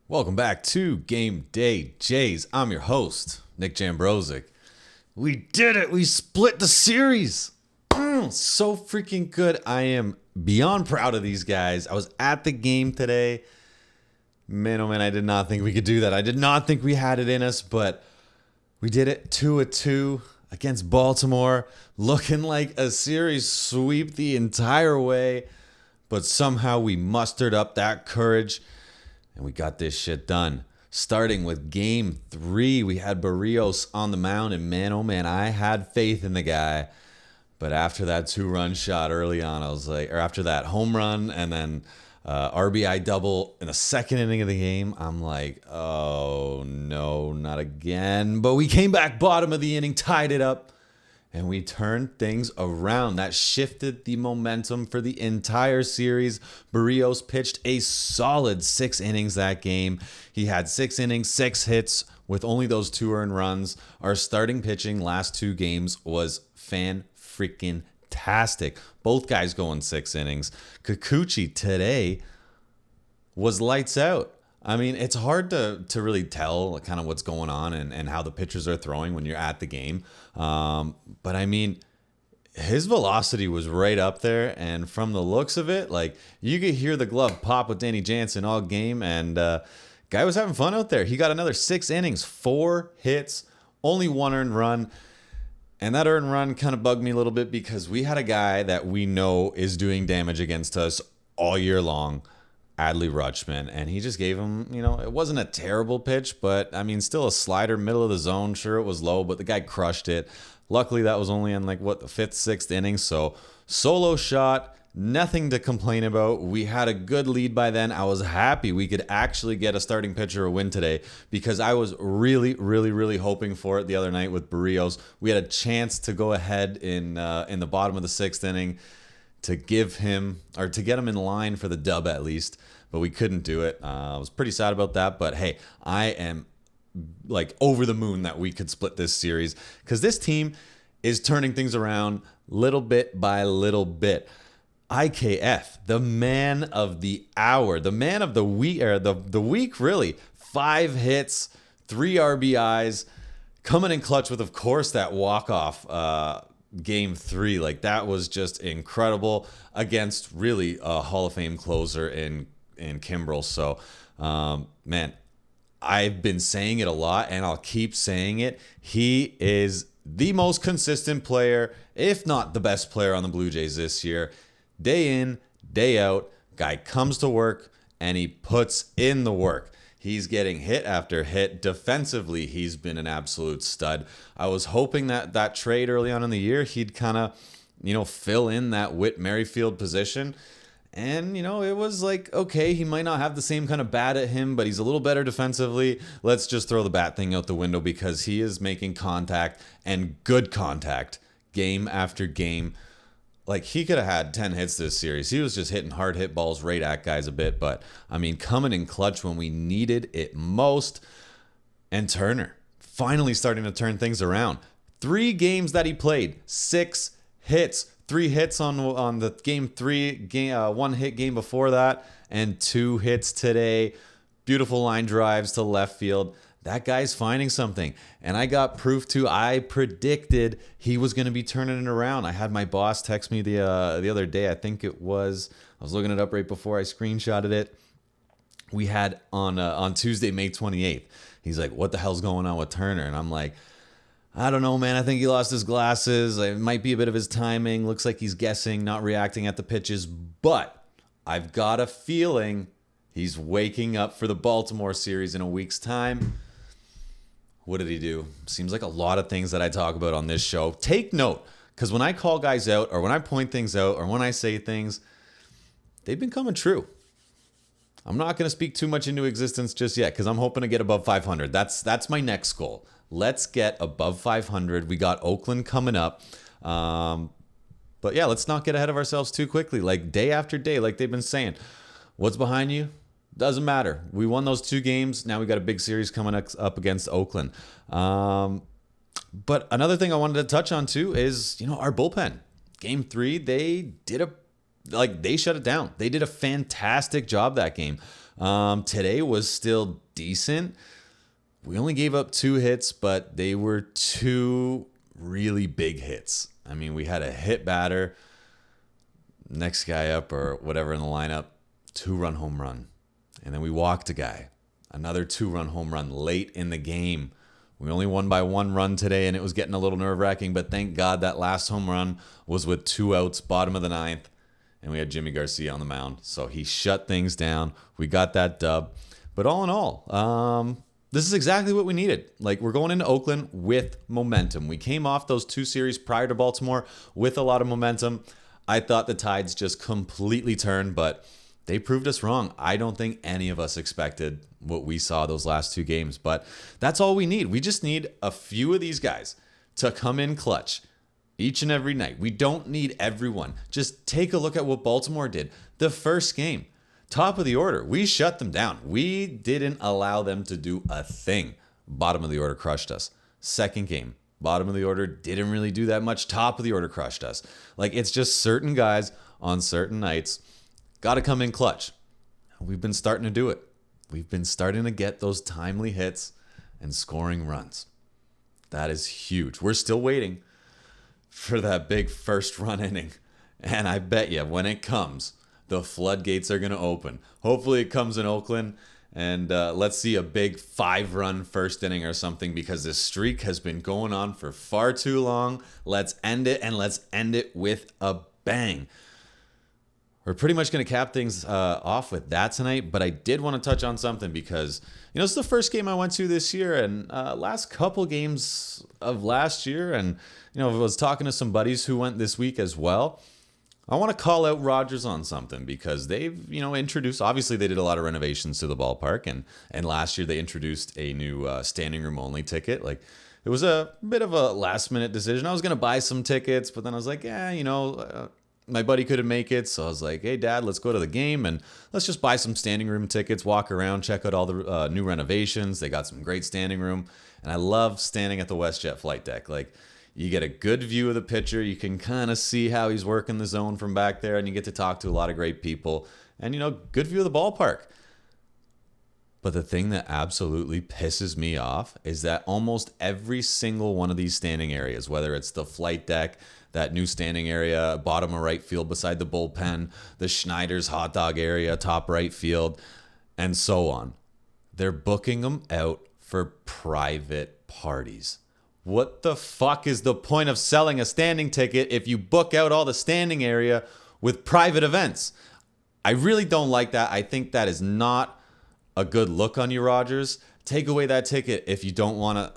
Welcome back to Game Day Jays. I'm your host, Nick Jambrozik. We did it! We split the series! So freaking good. I am beyond proud of these guys. I was at the game today. Man, oh man, I did not think we could do that. I did not think we had it in us, but we did it 2-2 against Baltimore. Looking like a series sweep the entire way, but somehow we mustered up that courage and we got this shit done. Starting with game 3, we had Berrios on the mound, and man, oh man, I had faith in the guy. But after that 2-run shot early on, I was like, or after that home run and then RBI double in the second inning of the game, I'm like, oh no, not again. But we came back bottom of the inning, tied it up, and we turned things around. That shifted the momentum for the entire series. Berrios pitched a solid 6 innings that game. He had 6 innings, 6 hits with only those 2 earned runs. Our starting pitching last 2 games was fan-freaking-tastic. Both guys going 6 innings. Kikuchi today was lights out. I mean, it's hard to really tell kind of what's going on and how the pitchers are throwing when you're at the game. But I mean, his velocity was right up there. And from the looks of it, like you could hear the glove pop with Danny Jansen all game. And guy was having fun out there. He got another 6 innings, 4 hits, only 1 earned run. And that earned run kind of bugged me a little bit because we had a guy that we know is doing damage against us all year long, Adley Rutschman, and he just gave him, it wasn't a terrible pitch, but I mean, still a slider, middle of the zone. Sure, it was low, but the guy crushed it. Luckily, that was only in the 5th, 6th inning, so solo shot, nothing to complain about. We had a good lead by then. I was happy we could actually get a starting pitcher a win today because I was really, really, really hoping for it the other night with Berrios. We had a chance to go ahead in the bottom of the 6th inning to give him, or to get him in line for the dub at least, but we couldn't do it. I was pretty sad about that, but hey, I am over the moon that we could split this series because this team is turning things around little bit by little bit. IKF, the man of the hour, the man of the week, or the week really, 5 hits, 3 RBIs, coming in clutch with, of course, that walk-off Game 3. That was just incredible against really a Hall of Fame closer in Kimbrel. So, man, I've been saying it a lot and I'll keep saying it. He is the most consistent player, if not the best player on the Blue Jays this year. Day in, day out, guy comes to work and he puts in the work. He's getting hit after hit. Defensively, he's been an absolute stud. I was hoping that trade early on in the year, he'd kind of, fill in that Whit Merrifield position. And, it was okay, he might not have the same kind of bat at him, but he's a little better defensively. Let's just throw the bat thing out the window because he is making contact and good contact game after game. He could have had 10 hits this series. He was just hitting hard hit balls right at guys a bit. But, I mean, coming in clutch when we needed it most. And Turner finally starting to turn things around. 3 games that he played, 6 hits. 3 hits on the game 3, 1 hit game before that, and 2 hits today. Beautiful line drives to left field. That guy's finding something. And I got proof too. I predicted he was going to be turning it around. I had my boss text me the other day. I think it was, I was looking it up right before I screenshotted it. We had on Tuesday, May 28th. He's like, what the hell's going on with Turner? And I'm like, I don't know, man. I think he lost his glasses. It might be a bit of his timing. Looks like he's guessing, not reacting at the pitches. But I've got a feeling he's waking up for the Baltimore series in a week's time. What did he do? Seems like a lot of things that I talk about on this show. Take note, because when I call guys out or when I point things out or when I say things, they've been coming true. I'm not going to speak too much into existence just yet because I'm hoping to get above 500. That's my next goal. Let's get above 500. We got Oakland coming up. But yeah, let's not get ahead of ourselves too quickly. Day after day, like they've been saying. What's behind you? Doesn't matter. We won those 2 games. Now we got a big series coming up against Oakland. But another thing I wanted to touch on too is, our bullpen. Game 3, they did a like they shut it down. They did a fantastic job that game. Today was still decent. We only gave up 2 hits, but they were 2 really big hits. I mean, we had a hit batter, next guy up or whatever in the lineup, 2-run home run. And then we walked a guy, another 2-run home run late in the game. We only won by 1 run today, and it was getting a little nerve-wracking, but thank God that last home run was with 2 outs, bottom of the 9th, and we had Jimmy Garcia on the mound. So he shut things down. We got that dub. But all in all, this is exactly what we needed. Like, we're going into Oakland with momentum. We came off those 2 series prior to Baltimore with a lot of momentum. I thought the tides just completely turned, but they proved us wrong. I don't think any of us expected what we saw those last 2 games, but that's all we need. We just need a few of these guys to come in clutch each and every night. We don't need everyone. Just take a look at what Baltimore did the first game. Top of the order, we shut them down. We didn't allow them to do a thing. Bottom of the order crushed us. Second game, bottom of the order didn't really do that much. Top of the order crushed us. Like, it's just certain guys on certain nights got to come in clutch. We've been starting to do it. We've been starting to get those timely hits and scoring runs. That is huge. We're still waiting for that big first run inning. And I bet you when it comes, the floodgates are going to open. Hopefully it comes in Oakland, and let's see a big 5-run first inning or something, because this streak has been going on for far too long. Let's end it, and let's end it with a bang. We're pretty much going to cap things off with that tonight, but I did want to touch on something because, it's the first game I went to this year, and last couple games of last year, and, I was talking to some buddies who went this week as well. I want to call out Rogers on something because they've, introduced, obviously they did a lot of renovations to the ballpark, and last year they introduced a new standing room only ticket. Like, it was a bit of a last minute decision. I was going to buy some tickets, but then I was like, my buddy couldn't make it, so I was like, hey, Dad, let's go to the game, and let's just buy some standing room tickets, walk around, check out all the new renovations. They got some great standing room, and I love standing at the WestJet flight deck. Like, you get a good view of the pitcher. You can kind of see how he's working the zone from back there, and you get to talk to a lot of great people, and, good view of the ballpark. But the thing that absolutely pisses me off is that almost every single one of these standing areas, whether it's the flight deck, that new standing area, bottom of right field beside the bullpen, the Schneider's hot dog area, top right field, and so on, they're booking them out for private parties. What the fuck is the point of selling a standing ticket if you book out all the standing area with private events? I really don't like that. I think that is not a good look on you, Rogers. Take away that ticket if you don't want to,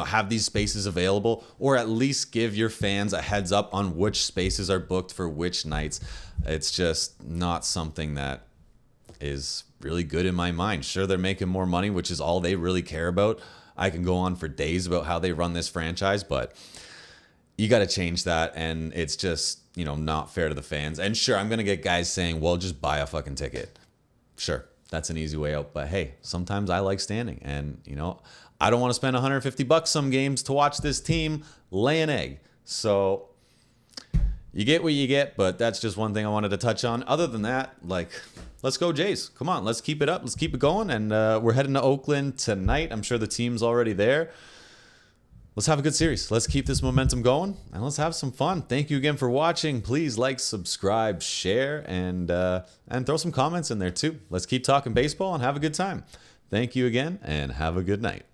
have these spaces available, or at least give your fans a heads up on which spaces are booked for which nights. It's just not something that is really good in my mind. Sure, they're making more money, which is all they really care about. I can go on for days about how they run this franchise, but you got to change that, and it's just, not fair to the fans. And sure, I'm going to get guys saying, well, just buy a fucking ticket. Sure, that's an easy way out, but hey, sometimes I like standing, and, I don't want to spend $150 some games to watch this team lay an egg. So you get what you get, but that's just one thing I wanted to touch on. Other than that, let's go Jays. Come on, let's keep it up. Let's keep it going. And we're heading to Oakland tonight. I'm sure the team's already there. Let's have a good series. Let's keep this momentum going, and let's have some fun. Thank you again for watching. Please like, subscribe, share, and throw some comments in there too. Let's keep talking baseball and have a good time. Thank you again, and have a good night.